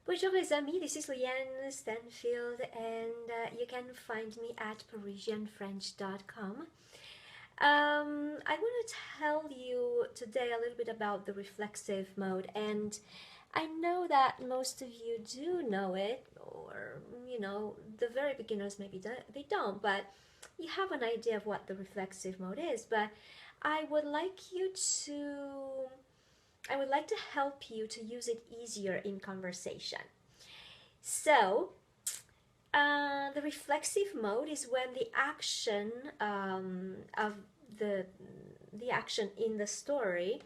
Bonjour les amis, this is Llyane Stanfield and you can find me at parisianfrench.com. I want to tell you today a little bit about the reflexive mode, and I know that most of you do know it, or the very beginners maybe they don't, but you have an idea of what the reflexive mode is. But I would like you to I would like to help you to use it easier in conversation. So, the reflexive mode is when the action of the the action in the story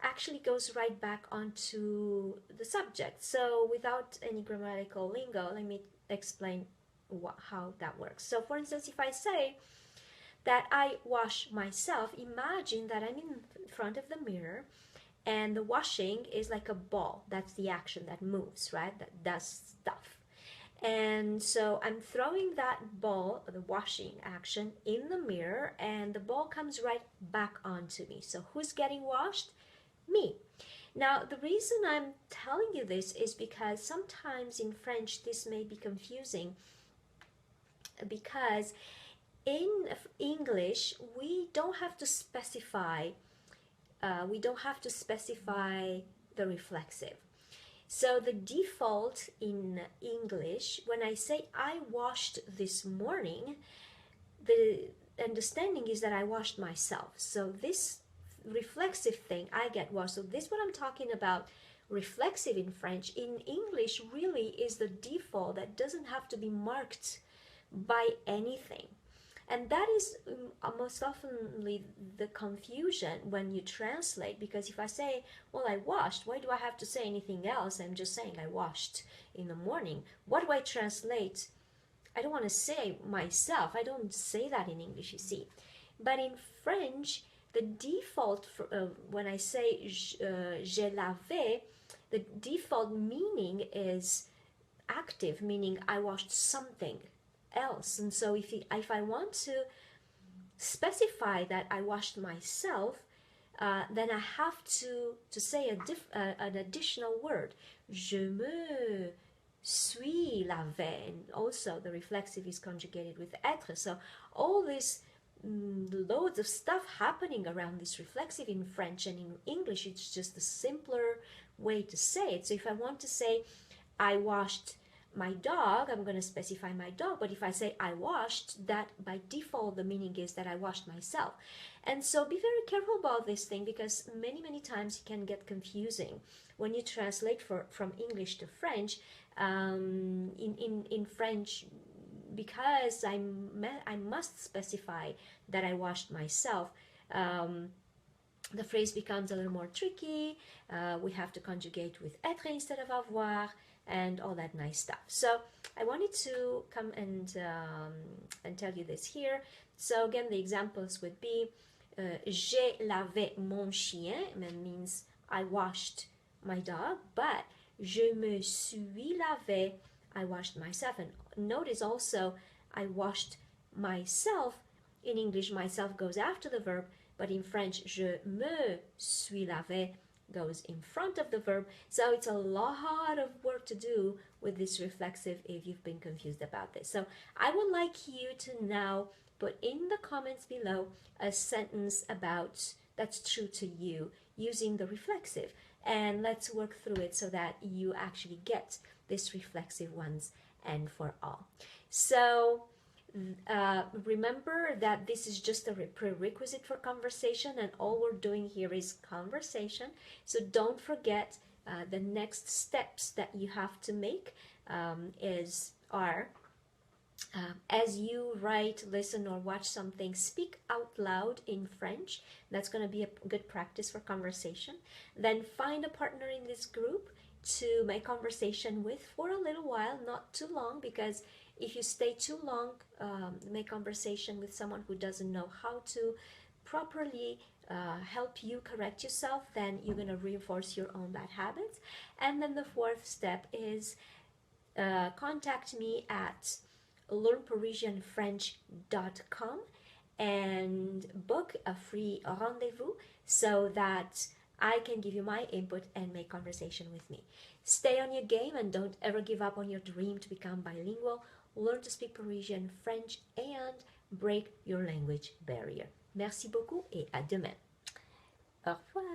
actually goes right back onto the subject. So, without any grammatical lingo, let me explain how that works. So, for instance, if I say that I wash myself, imagine that I'm in front of the mirror and the washing is like a ball. That's the action that moves, right? That does stuff. And so I'm throwing that ball, the washing action, in the mirror, and the ball comes right back onto me. So who's getting washed? Me. Now, the reason I'm telling you this is because sometimes in French this may be confusing, because in English we don't have to specify the reflexive. So the default in English, when I say I washed this morning, the understanding is that I washed myself. So this reflexive thing, I get washed. So this what I'm talking about, reflexive in French. In English really is the default that doesn't have to be marked by anything. And that is most oftenly the confusion when you translate, because if I say, well, I washed, why do I have to say anything else? I'm just saying I washed in the morning. What do I translate? I don't want to say myself. I don't say that in English, you see. But in French, the default for, when I say j'ai lavé, the default meaning is active, meaning I washed something else. And so if I want to specify that I washed myself, then I have to say an additional word. Je me suis lavé. And also the reflexive is conjugated with être. So all this loads of stuff happening around this reflexive in French, and in English it's just a simpler way to say it. So if I want to say I washed my dog, I'm going to specify my dog. But if I say I washed, that by default the meaning is that I washed myself. And so be very careful about this thing, because many times it can get confusing when you translate from English to French. In French, because I must specify that I washed myself, the phrase becomes a little more tricky. We have to conjugate with être instead of avoir, and all that nice stuff. So I wanted to come and tell you this here. So again, the examples would be j'ai lavé mon chien, means I washed my dog, but je me suis lavé, I washed myself. And notice also I washed myself. In English, myself goes after the verb, but in French, je me suis lavé goes in front of the verb. So it's a lot of work to do with this reflexive if you've been confused about this. So I would like you to now put in the comments below a sentence about that's true to you using the reflexive, and let's work through it so that you actually get this reflexive once and for all. So remember that this is just a prerequisite for conversation, and all we're doing here is conversation. So don't forget the next steps that you have to make are as you write, listen, or watch something, speak out loud in French. That's going to be a good practice for conversation. Then find a partner in this group to make conversation with for a little while, not too long, because if you stay too long, make conversation with someone who doesn't know how to properly help you correct yourself, then you're going to reinforce your own bad habits. And then the fourth step is contact me at learnparisianfrench.com and book a free rendezvous so that I can give you my input and make conversation with me. Stay on your game and don't ever give up on your dream to become bilingual. Learn to speak Parisian French and break your language barrier. Merci beaucoup et à demain. Au revoir.